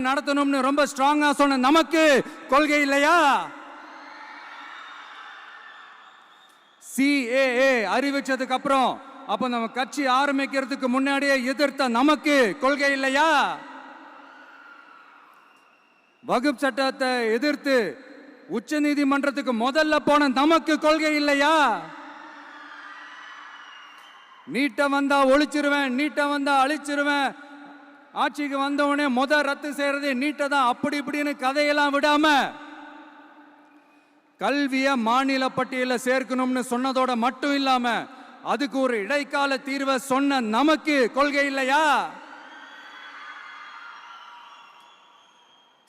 நடத்தணும்னு ரொம்ப ஸ்ட்ராங்கா சொன்ன நமக்கு கொள்கை இல்லையா? CAA அறிவிச்சதுக்கு அப்புறம் அப்ப நம்ம கட்சி ஆரம்பிக்கிறதுக்கு முன்னாடியே எதிர்த்த நமக்கு கொள்கை இல்லையா? வகுப்பு சட்டத்தை எதிர்த்து உச்ச நீதிமன்றத்துக்கு முதல்ல போன நமக்கு கொள்கை இல்லையா? நீட்ட வந்தா ஒழிச்சிருவேன், நீட்ட வந்தா அழிச்சிருவேன், ஆட்சிக்கு வந்தவனே ரத்து செய்யறது நீட்ட தான், அப்படி இப்படின்னு கதையெல்லாம் விடாம கல்விய மாநில பட்டியலில் சேர்க்கணும்னு சொன்னதோட மட்டும் இல்லாம அதுக்கு ஒரு இடைக்கால தீர்வை சொன்ன நமக்கு கொள்கை இல்லையா?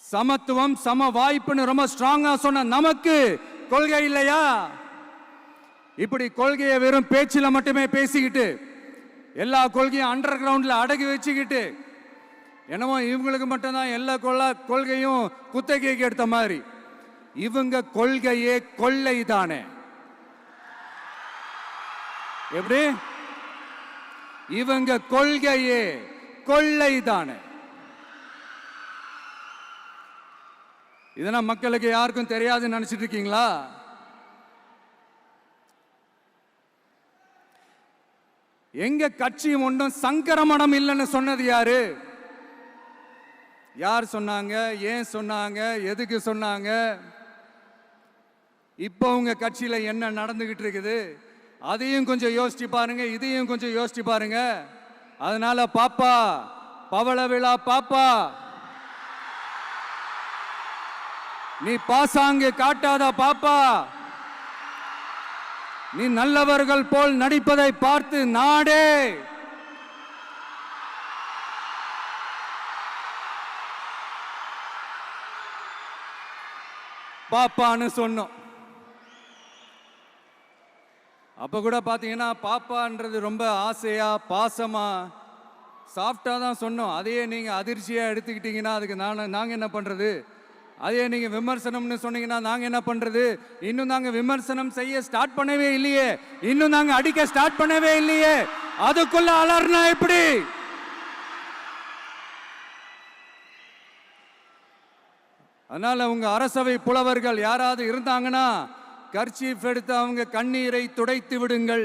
சமத்துவம் சம வாய்ப்புன்னு ரொம்ப ஸ்ட்ராங்கா சொன்ன நமக்கு கொள்கை இல்லையா? இப்படி கொள்கையை வெறும் பேச்சில மட்டுமே பேசிக்கிட்டு எல்லா கொள்கையும் அண்டர் கிரவுண்ட்ல அடக்கி வச்சுக்கிட்டு என்னமோ இவங்களுக்கு மட்டும்தான் எல்லா கொள்கையும் குத்தகைக்கு எடுத்த மாதிரி. இவங்க கொள்கையே கொள்ளை தானே. எப்படி? இவங்க கொள்கையே கொள்ளை தானே. இதெல்லாம் மக்களுக்கு யாருக்கும் தெரியாதுன்னு நினைச்சிட்டு இருக்கீங்களா? எங்க கட்சி ஒன்றும் சங்கரமணம் இல்லைன்னு சொன்னது யாரு? யார் சொன்னாங்க? ஏன் சொன்னாங்க? எதுக்கு சொன்னாங்க? இப்போ உங்க கட்சியில என்ன நடந்துகிட்டு இருக்குது அதையும் கொஞ்சம் யோசிச்சு பாருங்க, இதையும் கொஞ்சம் யோசிச்சு பாருங்க. அதனால பாப்பா, பவள விழா பாப்பா, நீ பாசாங்கு காட்டாத பாப்பா. நீ நல்லவர்கள் போல் நடிப்பதை பார்த்து நாடே பாப்பான்னு சொன்னோம். அப்ப கூட பாத்தீங்கன்னா பாப்பான்றது ரொம்ப ஆசையா பாசமா சாஃப்டா தான் சொன்னோம். அதையே நீங்க அதிர்ச்சியா எடுத்துக்கிட்டீங்கன்னா அதுக்கு நாங்க என்ன பண்றது? அதே நீங்க விமர்சனம்னு சொன்னீங்கன்னா நாங்க என்ன பண்றது? இன்னும் நாங்க விமர்சனம் செய்ய ஸ்டார்ட் பண்ணவே இல்லையே, இன்னும் நாங்க அடிக்க ஸ்டார்ட் பண்ணவே இல்லையே, அதுக்குள்ள அலர்னா எப்படி? அதனால உங்க அரசவை புலவர்கள் யாராவது இருந்தாங்கன்னா கர்ச்சீஃப் எடுத்து அவங்க கண்ணீரை துடைத்து விடுங்கள்.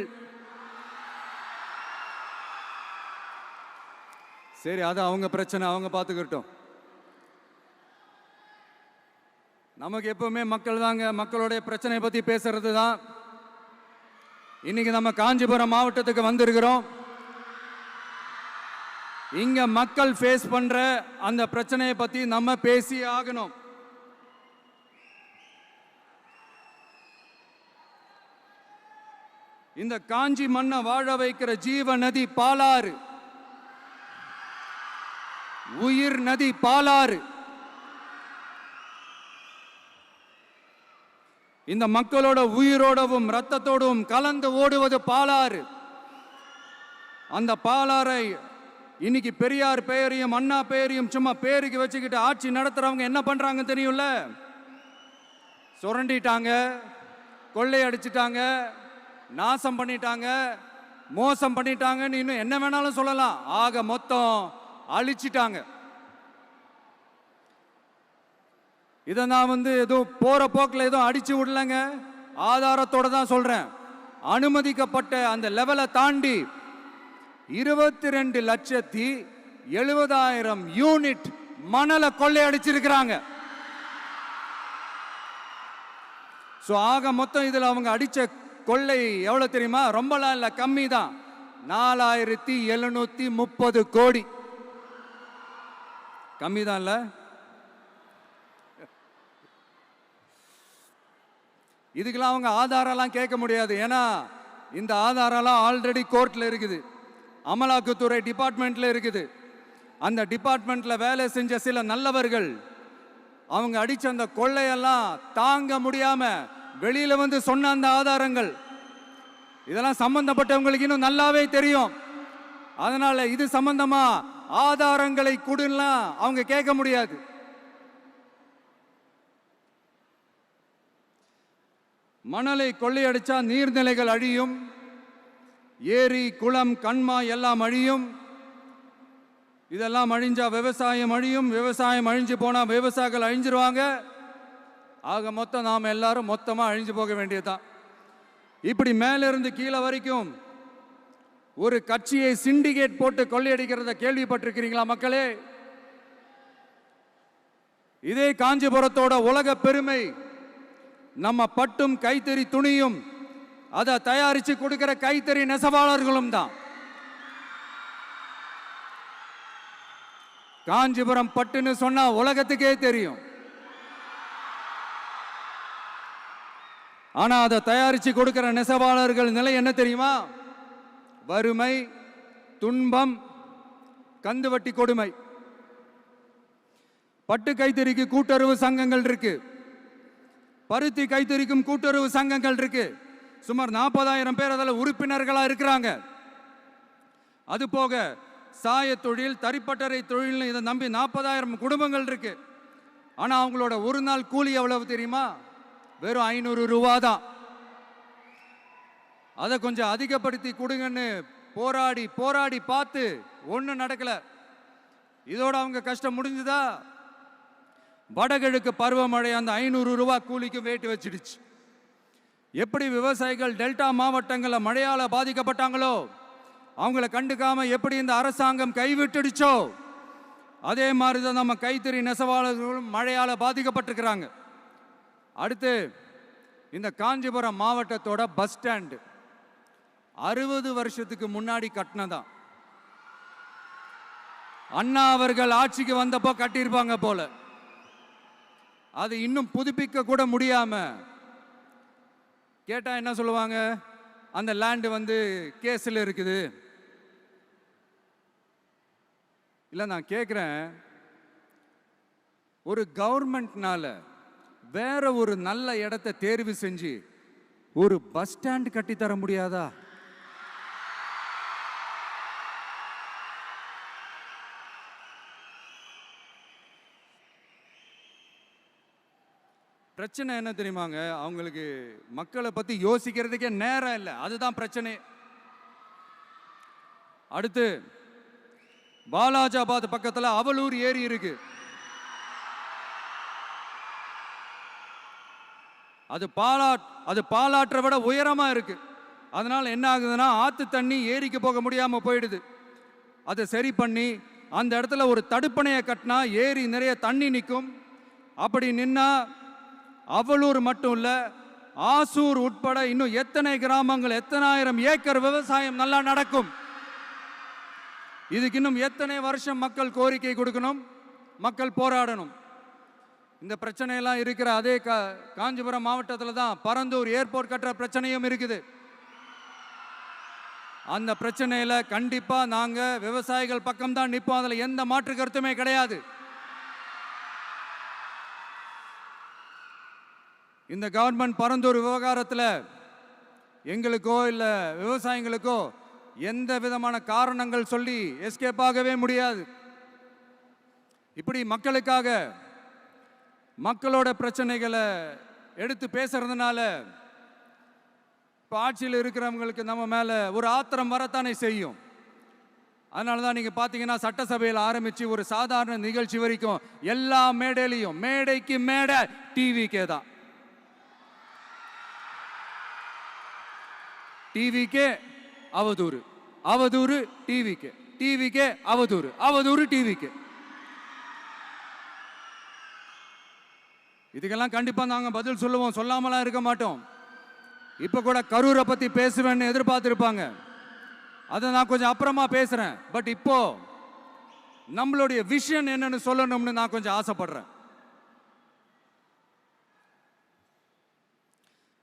சரி, அது அவங்க பிரச்சனை, அவங்க பார்த்துக்கிட்டோம். நமக்கு எப்பவுமே மக்கள் தாங்க, மக்களுடைய பிரச்சனை பத்தி பேசுறது தான். இன்னைக்கு நம்ம காஞ்சிபுரம் மாவட்டத்துக்கு வந்திருக்கிறோம். இங்க மக்கள் ஃபேஸ் பண்ற அந்த பிரச்சனையை பத்தி நம்ம பேசி ஆகணும். இந்த காஞ்சி மண்ணை வாழ வைக்கிற ஜீவ நதி பாலாறு, உயிர் நதி பாலாறு. இந்த மக்களோட உயிரோடவும் ரத்தத்தோடும் கலந்து ஓடுவது பாலாறு. அந்த பாலாறை இன்னைக்கு பெரியார் பெயரையும் அண்ணா பெயரையும் சும்மா பேருக்கு வச்சுக்கிட்டு ஆட்சி நடத்துறவங்க என்ன பண்றாங்க தெரியும்ல? சுரண்டிட்டாங்க, கொள்ளையடிச்சிட்டாங்க, நாசம் பண்ணிட்டாங்க, மோசம் பண்ணிட்டாங்கன்னு இன்னும் என்ன வேணாலும் சொல்லலாம். ஆக மொத்தம் அழிச்சிட்டாங்க. இதை நான் ஏதோ போற போக்கில் ஏதோ அடிச்சு விடலங்க, ஆதாரத்தோட தான் சொல்றேன். அனுமதிக்கப்பட்ட அந்த லெவலை தாண்டி 22,70,000 யூனிட் மணலை கொள்ளையடிச்சிருக்கிறாங்க. ஆக மொத்தம் இதுல அவங்க அடிச்ச கொள்ளை எவ்வளவு தெரியுமா? ரொம்பலாம் இல்ல, கம்மி தான். 4,730 கோடி. கம்மி தான் இல்ல? இதுக்கெல்லாம் அவங்க ஆதாரம்லாம் கேட்க முடியாது. ஏன்னா இந்த ஆதாரம்லாம் ஆல்ரெடி கோர்ட்ல இருக்குது, அமலாக்கத்துறை டிபார்ட்மெண்ட்ல இருக்குது. அந்த டிபார்ட்மெண்ட்ல வேலை செஞ்ச சில நல்லவர்கள் அவங்க அடிச்ச அந்த கொள்ளையெல்லாம் தாங்க முடியாம வெளியில சொன்ன அந்த ஆதாரங்கள் இதெல்லாம் சம்பந்தப்பட்டவங்களுக்கு இன்னும் நல்லாவே தெரியும். அதனால இது சம்பந்தமா ஆதாரங்களை கொடுலாம் அவங்க கேட்க முடியாது. மணலை கொள்ளையடிச்சா நீர்நிலைகள் அழியும், ஏரி குளம் கண்மா எல்லாம் அழியும். இதெல்லாம் அழிஞ்சா விவசாயம் அழியும், விவசாயம் அழிஞ்சு போனா விவசாயிகள் அழிஞ்சிருவாங்க. ஆக மொத்தம் நாம் எல்லாரும் மொத்தமா அழிஞ்சு போக வேண்டியதுதான். இப்படி மேலிருந்து கீழே வரைக்கும் ஒரு கட்சியை சிண்டிகேட் போட்டு கொள்ளையடிக்கிறத கேள்விப்பட்டிருக்கிறீங்களா மக்களே? இதே காஞ்சிபுரத்தோட உலக பெருமை நம்ம பட்டும் கைத்தறி துணியும் அதை தயாரிச்சு கொடுக்கிற கைத்தறி நெசவாளர்களும் தான். காஞ்சிபுரம் பட்டுன்னு சொன்னா உலகத்துக்கே தெரியும். ஆனா அதை தயாரிச்சு கொடுக்கிற நெசவாளர்கள் நிலை என்ன தெரியுமா? வறுமை, துன்பம், கந்துவட்டி கொடுமை. பட்டு கைத்தறிக்கு கூட்டுறவு சங்கங்கள் இருக்கு, பருத்தி கைத்தறிக்கும் கூட்டுறவு சங்கங்கள் இருக்கு. சுமார் 40,000 பேர் அதில் உறுப்பினர்களா இருக்கிறாங்க. அது போக சாய தொழில், தறிப்பட்டறை தொழில் இதை நம்பி 40,000 குடும்பங்கள் இருக்கு. ஆனா அவங்களோட ஒரு நாள் கூலி எவ்வளவு தெரியுமா? வெறும் 500 ரூபா தான். அதை கொஞ்சம் அதிகப்படுத்தி கொடுங்கன்னு போராடி போராடி பார்த்து ஒன்றும் நடக்கல. இதோட அவங்க கஷ்டம் முடிஞ்சுதா? வடகிழக்கு பருவமழை அந்த 500 ரூபா கூலிக்கு வேட்டு வச்சிடுச்சு. எப்படி விவசாயிகள் டெல்டா மாவட்டங்களில் மழையால் பாதிக்கப்பட்டாங்களோ, அவங்கள கண்டுக்காம எப்படி இந்த அரசாங்கம் கைவிட்டுடுச்சோ, அதே மாதிரி தான் நம்ம கைத்தறி நெசவாளர்களும் மழையால் பாதிக்கப்பட்டிருக்கிறாங்க. அடுத்து இந்த காஞ்சிபுரம் மாவட்டத்தோட பஸ் ஸ்டாண்டு 60 வருஷத்துக்கு முன்னாடி கட்டினதான். அண்ணா அவர்கள் ஆட்சிக்கு வந்தப்போ கட்டியிருப்பாங்க போல. அது இன்னும் புதுப்பிக்க கூட முடியாம கேட்டா என்ன சொல்லுவாங்க? அந்த லேண்ட் வந்து கேஸ்ல இருக்குது. இல்ல நான் கேட்கிறேன், ஒரு கவர்மெண்ட்னால வேற ஒரு நல்ல இடத்தை தேர்வு செஞ்சு ஒரு பஸ் ஸ்டாண்ட் கட்டி தர முடியாதா? பிரச்சனை என்ன தெரியுமாங்க? அவங்களுக்கு மக்களை பத்தி யோசிக்கிறதுக்கே நேரம் இல்லை. அதுதான் பிரச்சனை. அடுத்து வாலாஜாபாத் பக்கத்துல அவலூர் ஏரி இருக்கு. அது பாலாற்றை விட உயரமா இருக்கு. அதனால என்ன ஆகுதுன்னா, ஆத்து தண்ணி ஏரிக்கு போக முடியாம போயிடுது. அதை சரி பண்ணி அந்த இடத்துல ஒரு தடுப்பணையை கட்டினா ஏரி நிறைய தண்ணி நிற்கும். அப்படி நின்னா அவலூர் மட்டும் இல்ல, ஆசூர் உட்பட இன்னும் எத்தனை கிராமங்கள், எத்தனை ஆயிரம் ஏக்கர் விவசாயம் நல்லா நடக்கும். இதுக்கு இன்னும் எத்தனை வருஷம் மக்கள் கோரிக்கை கொடுக்கணும், மக்கள் போராடணும். இந்த பிரச்சனையெல்லாம் இருக்கிற அதே காஞ்சிபுரம் மாவட்டத்தில் தான் பரந்தூர் ஏர்போர்ட் கட்டுற பிரச்சனையும் இருக்குது. அந்த பிரச்சனையில கண்டிப்பா நாங்க விவசாயிகள் பக்கம் தான் நிற்போம். அதுல எந்த மாற்று கருத்துமே கிடையாது. இந்த கவர்மெண்ட் பரந்தூர் விவகாரத்தில் எங்களுக்கோ இல்லை விவசாயிகளுக்கோ எந்த விதமான காரணங்கள் சொல்லி எஸ்கேப் ஆகவே முடியாது. இப்படி மக்களுக்காக மக்களோட பிரச்சனைகளை எடுத்து பேசுறதுனால இப்போ ஆட்சியில் இருக்கிறவங்களுக்கு நம்ம மேலே ஒரு ஆத்திரம் வரத்தானே செய்யும். அதனால தான் நீங்கள் பார்த்தீங்கன்னா சட்டசபையில் ஆரம்பித்து ஒரு சாதாரண நிகழ்ச்சி வரைக்கும் எல்லா மேடையிலையும் மேடைக்கு மேடை டிவிக்கே தான். டிவிக்கே அவதூறு, அவதூறு டிவிக்கே, டிவிக்கே அவதூறு, அவதூறு டிவிக்கே. இதுக்கெல்லாம் கண்டிப்பா நாங்க பதில் சொல்லுவோம், சொல்லாமலாம் இருக்க மாட்டோம். இப்ப கூட கரூரை பத்தி பேசுவேன்னு எதிர்பார்த்திருப்பாங்க. அதை நான் கொஞ்சம் அப்புறமா பேசுறேன். பட் இப்போ நம்மளுடைய விஷன் என்னன்னு சொல்லணும்னு நான் கொஞ்சம் ஆசைப்படுறேன்.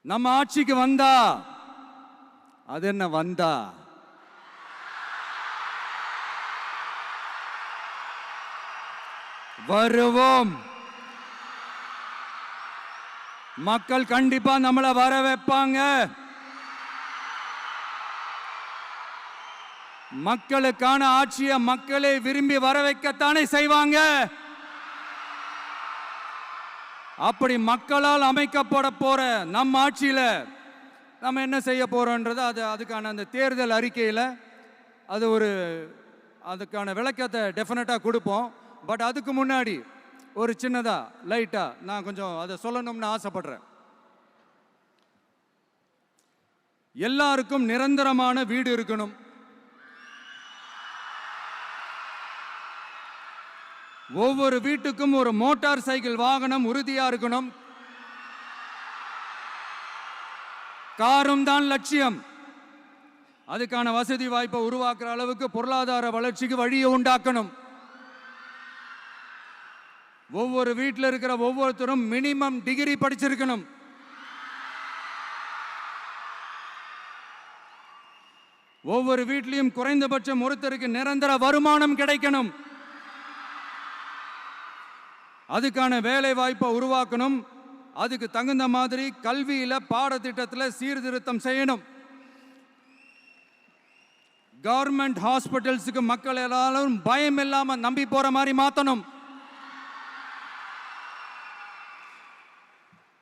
நம்ம ஆட்சிக்கு வந்தா அது என்ன வந்தா வருவோம். மக்கள் கண்டிப்பா நம்மளை வர வைப்பாங்க. மக்களுக்கான ஆட்சியை மக்களே விரும்பி வர வைக்கத்தானே செய்வாங்க. அப்படி மக்களால் அமைக்கப்பட போற நம்ம ஆட்சியில நம்ம என்ன செய்ய போறோம்ன்றது அதுக்கான அந்த தேர்தல் அறிக்கையில் அது ஒரு அதுக்கான விளக்கத்தை டெஃபினட்டாக கொடுப்போம். பட் அதுக்கு முன்னாடி ஒரு சின்னதாக லைட்டாக நான் கொஞ்சம் அதை சொல்லணும்னு ஆசைப்படுறேன். எல்லாருக்கும் நிரந்தரமான வீடு இருக்கணும். ஒவ்வொரு வீட்டுக்கும் ஒரு மோட்டார் சைக்கிள் வாகனம் உறுதியா இருக்கணும். காரும் தான் லட்சியம். அதுக்கான வசதி வாய்ப்பை உருவாக்குற அளவுக்கு பொருளாதார வளர்ச்சிக்கு வழியை உண்டாக்கணும். ஒவ்வொரு வீட்டில் இருக்கிற ஒவ்வொருத்தரும் மினிமம் டிகிரி படிச்சிருக்கணும். ஒவ்வொரு வீட்லையும் குறைந்தபட்சம் ஒருத்தருக்கு நிரந்தர வருமானம் கிடைக்கணும். அதுக்கான வேலை வாய்ப்பை உருவாக்கணும். அதுக்கு தகுந்த மாதிரி கல்வியில பாடத்திட்டத்தில் சீர்திருத்தம் செய்யணும். கவர்மெண்ட் ஹாஸ்பிட்டல்ஸுக்கு மக்கள் எல்லாரும் பயம் இல்லாம நம்பி போற மாதிரி மாத்தணும்.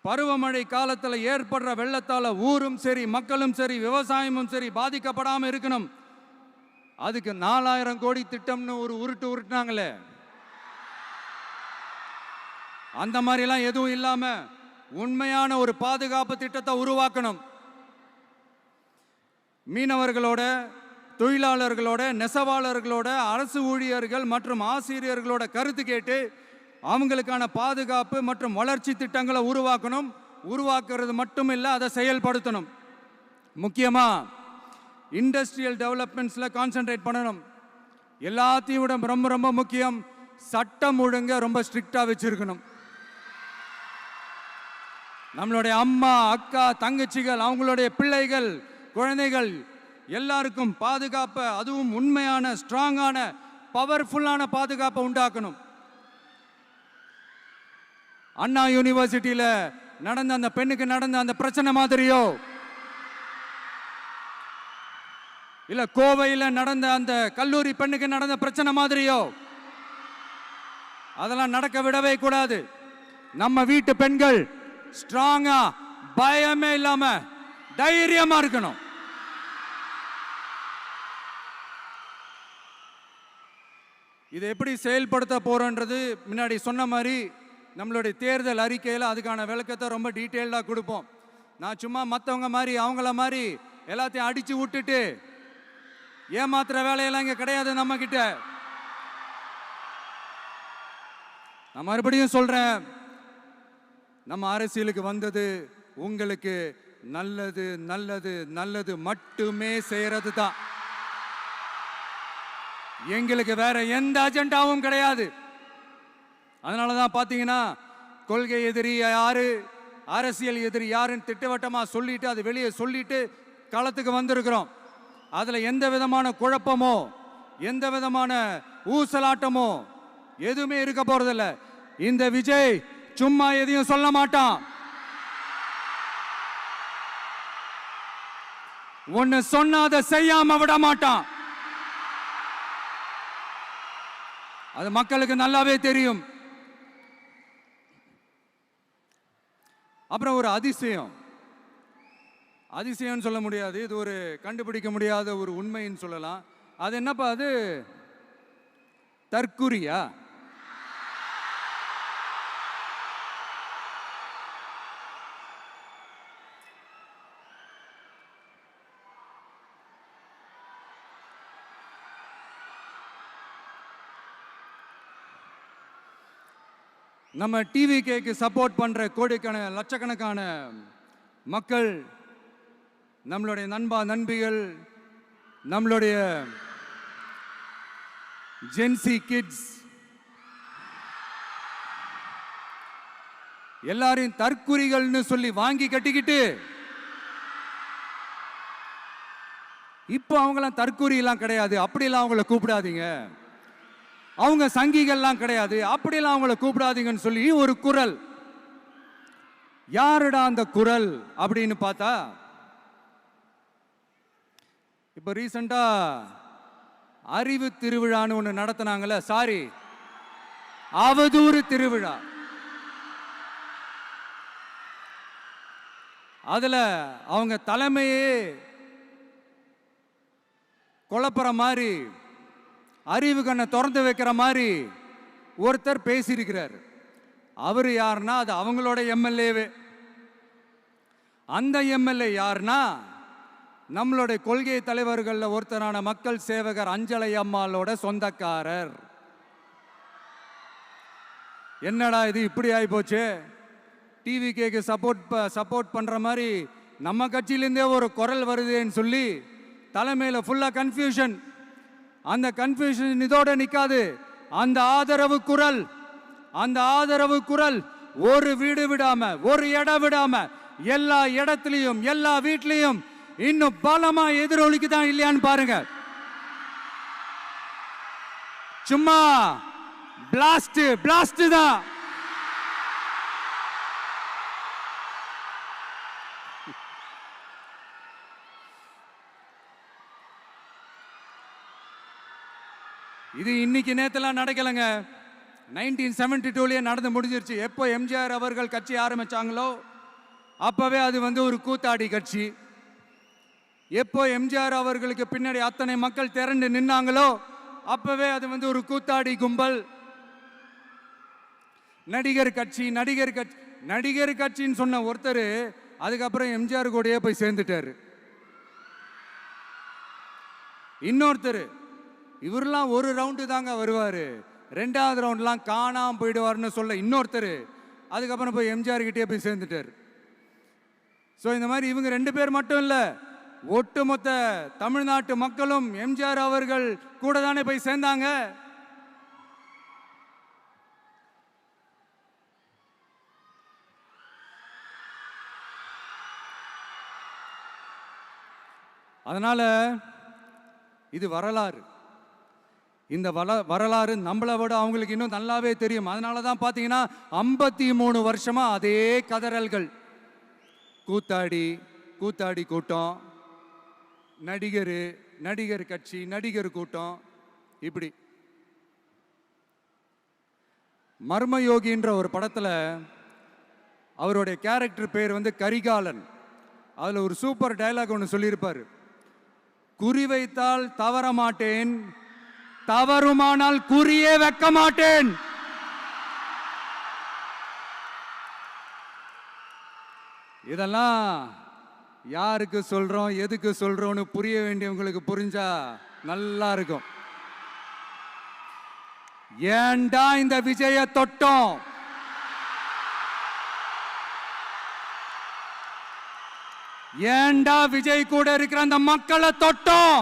பருவமழை காலத்தில் ஏற்படுற வெள்ளத்தால ஊரும் சரி மக்களும் சரி விவசாயமும் சரி பாதிக்கப்படாம இருக்கணும். அதுக்கு 4000 கோடி திட்டம்னு ஒரு உருட்டுனாங்களே, அந்த மாதிரிலாம் எதுவும் இல்லாம உண்மையான ஒரு பாதுகாப்பு திட்டத்தை உருவாக்கணும். மீனவர்களோட, தொழிலாளர்களோட, நெசவாளர்களோட, அரசு ஊழியர்கள் மற்றும் ஆசிரியர்களோட கருத்து கேட்டு அவங்களுக்கான பாதுகாப்பு மற்றும் வளர்ச்சி திட்டங்களை உருவாக்கணும். உருவாக்குறது மட்டும் இல்லை, அதை செயல்படுத்தணும். முக்கியமாக இண்டஸ்ட்ரியல் டெவலப்மெண்ட்ஸில் கான்சென்ட்ரேட் பண்ணணும். எல்லாத்தையும் விட ரொம்ப ரொம்ப முக்கியம், சட்டம் ஒழுங்க ரொம்ப ஸ்ட்ரிக்டாக வச்சிருக்கணும். நம்மளுடைய அம்மா, அக்கா, தங்கச்சிகள், அவங்களுடைய பிள்ளைகள், குழந்தைகள் எல்லாருக்கும் பாதுகாப்பை, அதுவும் உண்மையான ஸ்ட்ராங்கான பவர்ஃபுல்லான பாதுகாப்பை உண்டாக்கணும். அண்ணா யூனிவர்சிட்டியில நடந்த அந்த பெண்ணுக்கு நடந்த அந்த பிரச்சனை மாதிரியோ, இல்ல கோவையில் நடந்த அந்த கல்லூரி பெண்ணுக்கு நடந்த பிரச்சனை மாதிரியோ அதெல்லாம் நடக்க விடவே கூடாது. நம்ம வீட்டு பெண்கள் ஸ்ட்ராங்கா, பயமே இல்லாம தைரியமா இருக்கணும். இதை எப்படி செயல்படுத்த போறோன்றது முன்னாடி சொன்ன மாதிரி நம்மளுடைய தேர்தல் அறிக்கையில் அதுக்கான விளக்கத்தை ரொம்ப டீட்டெயில்டாக கொடுப்போம். நான் சும்மா மற்றவங்க மாதிரி அவங்கள மாதிரி எல்லாத்தையும் அடிச்சு விட்டுட்டு ஏமாத்துற வேலையெல்லாம் இங்கே கிடையாது நம்ம கிட்ட. நான் மறுபடியும் சொல்றேன், நம்ம அரசியலுக்கு வந்தது உங்களுக்கு நல்லது நல்லது நல்லது மட்டுமே செய்யறது தான். எங்களுக்கு வேற எந்த அஜெண்டாவும் கிடையாது. அதனால தான் பார்த்தீங்கன்னா கொள்கை எதிரி யாரு, அரசியல் எதிரி யாருன்னு திட்டவட்டமாக சொல்லிட்டு அது வெளியே சொல்லிட்டு களத்துக்கு வந்திருக்கிறோம். அதில் எந்த விதமான குழப்பமோ எந்த விதமான ஊசலாட்டமோ எதுவுமே இருக்க போறதில்ல. இந்த விஜய் சும்மா எதையும் சொல்ல மாட்டான். ஒன்னு சொன்னா அதை செய்யாம விட மாட்டான். அது மக்களுக்கு நல்லாவே தெரியும். அப்புறம் ஒரு அதிசயம் சொல்ல முடியாது, இது ஒரு கண்டுபிடிக்க முடியாத ஒரு உண்மைன்னு சொல்லலாம். அது என்னப்பா, அது தற்குறியா? நம்ம டிவிகேக்கு சப்போர்ட் பண்ற கோடிக்கணக்கான லட்சக்கணக்கான மக்கள், நம்மளுடைய நண்பிகள், நம்மளுடைய ஜென்சி கிட்ஸ் எல்லாரையும் தற்குறிகள்னு சொல்லி வாங்கி கட்டிக்கிட்டு இப்போ அவங்களாம் தற்குறியெல்லாம் கிடையாது, அப்படிலாம் அவங்கள கூப்பிடாதீங்க, அவங்க சங்கிகள்லாம் கிடையாது, அப்படிலாம் அவங்கள கூப்பிடாதீங்கன்னு சொல்லி ஒரு குரல். யாருடா அந்த குரல் அப்படின்னு பார்த்தா, இப்போ ரீசண்டா அறிவு திருவிழான்னு ஒன்று நடத்தினாங்கல்ல, சாரி அவதூறு திருவிழா. அதுல அவங்க தலைமையே குழப்புற மாதிரி அறிவு கண்ணை திறந்து வைக்கிற மாதிரி ஒருத்தர் பேசியிருக்கிறார். அவர் யாருன்னா அது அவங்களோட எம்எல்ஏவே. அந்த எம்எல்ஏ யாருன்னா நம்மளுடைய கொள்கை தலைவர்களில் ஒருத்தரான மக்கள் சேவகர் அஞ்சலை அம்மாளோட சொந்தக்காரர். என்னடா இது இப்படி ஆகி போச்சு, டிவிகேக்கு சப்போர்ட் பண்ற மாதிரி நம்ம கட்சியிலேருந்தே ஒரு குரல் வருதுன்னு சொல்லி தலைமையில் ஃபுல்லாக கன்ஃபியூஷன். அந்த கன்ஃபியூஷன் இதோட நிற்காது. அந்த ஆதரவு குரல் ஒரு வீடு விடாம, ஒரு இடம் விடாம, எல்லா இடத்துலையும் எல்லா வீட்லையும் இன்னும் பலமா எதிரொலிக்குதான் இல்லையான்னு பாருங்க. சும்மா பிளாஸ்ட் தான். இது இன்னைக்கு நேத்தெல்லாம் நடக்கலைங்க. 1972 நடந்து முடிஞ்சிருச்சு. எப்போ எம்ஜிஆர் அவர்கள் கட்சி ஆரம்பிச்சாங்களோ அப்பவே அது ஒரு கூத்தாடி கட்சி. எப்போ எம்ஜிஆர் அவர்களுக்கு பின்னாடி அத்தனை மக்கள் திரண்டு நின்னாங்களோ அப்பவே அது ஒரு கூத்தாடி கும்பல். நடிகர் கட்சின்னு சொன்ன ஒருத்தர் அதுக்கப்புறம் எம்ஜிஆர் கூடயே போய் சேர்ந்துட்டாரு. இன்னொருத்தர் இவரெல்லாம் ஒரு ரவுண்டு தாங்க வருவாரு, 2வது ரவுண்ட்லாம் காணாம போயிடுவார்னு சொல்ல இன்னொருத்தர் அதுக்கப்புறம் போய் எம்ஜிஆர் கிட்டே போய் சேர்ந்துட்டார். ஸோ இந்த மாதிரி இவங்க 2 பேர் மட்டும் இல்லை, ஒட்டுமொத்த தமிழ்நாட்டு மக்களும் எம்ஜிஆர் அவர்கள் கூட தானே போய் சேர்ந்தாங்க. அதனால இது வரலாறு. இந்த வரலாறு நம்மளை விட அவங்களுக்கு இன்னும் நல்லாவே தெரியும். அதனால தான் பார்த்தீங்கன்னா 53 வருஷமா அதே கதறல்கள். கூத்தாடி கூட்டம், நடிகர் கட்சி, நடிகர் கூட்டம், இப்படி. மர்மயோகின்ற ஒரு படத்தில் அவருடைய கேரக்டர் பேர் கரிகாலன். அதில் ஒரு சூப்பர் டயலாக் ஒன்று சொல்லியிருப்பார். குறி வைத்தால் தவற மாட்டேன், தவறுமானால் குறியே வைக்க மாட்டேன். இதெல்லாம் யாருக்கு சொல்றோம், எதுக்கு சொல்றோம்னு புரிய வேண்டியவங்களுக்கு புரிஞ்சா நல்லா இருக்கும். ஏண்டா இந்த விஜய தொட்டோம், ஏண்டா விஜய் கூட இருக்கிற அந்த மக்களை தொட்டோம்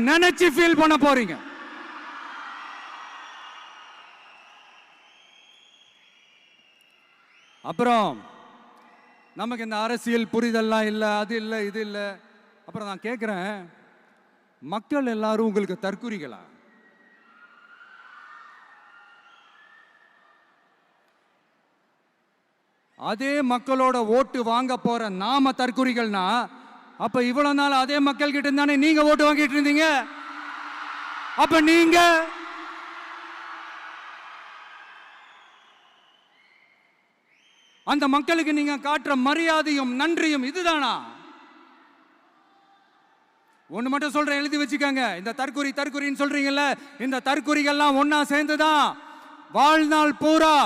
நினைச்சு ஃபீல் பண்ண போறீங்க. அப்புறம் நமக்கு இந்த அரசியல் புரிதல்லாம் இல்லை, அது இல்லை, இது இல்லை. அப்புறம் நான் கேட்குறேன், மக்கள் எல்லாரும் உங்களுக்கு தற்குறிகளா? அதே மக்களோட ஓட்டு வாங்க போற நாம தற்குறிகள்னா அப்ப இவ்வளவு நாள் அதே மக்கள் கிட்ட இருந்தானே நீங்க ஓட்டு வாங்கிட்டு இருந்தீங்க. அப்ப நீங்க அந்த மக்களுக்கு நீங்க காட்டுற மரியாதையும் நன்றியும் இதுதானா? ஒண்ணு மட்டும் சொல்றேன், எழுதி வச்சுக்கோங்க. இந்த தற்குறின்னு சொல்றீங்கல்ல, இந்த தற்குறிகள்லாம் ஒன்னா சேர்ந்துதான் வாழ்நாள் பூரா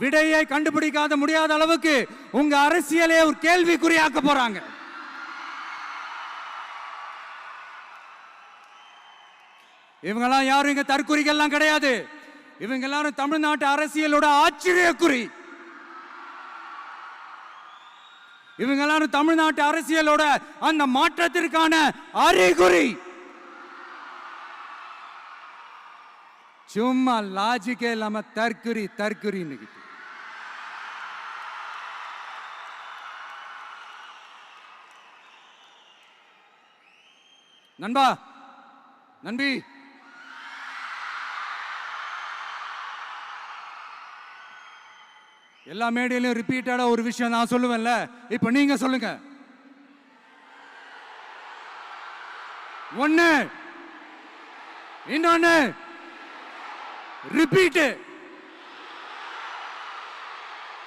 விடையை கண்டுபிடிக்காத முடியாத அளவுக்கு உங்க அரசியலே ஒரு கேள்விக்குறியாக்க போறாங்க. இவங்கெல்லாம் யாரும் இங்க தற்குறிகள்லாம் கிடையாது. இவங்க எல்லாரும் தமிழ்நாட்டு அரசியலோட ஆச்சரியக்குறி. இவங்க எல்லாரும் தமிழ்நாட்டு அரசியலோட அந்த மாற்றத்திற்கான அறிகுறி. சும்மா லாஜிக்கே இல்லாம தற்குறி. நண்பி, எல்லா மேடையிலும் ரிப்பீட்டடா ஒரு விஷயம் நான் சொல்லுவேன்ல, இப்ப நீங்க சொல்லுங்க. ஒண்ணு, இன்னொன்னு, ரிப்பீட்.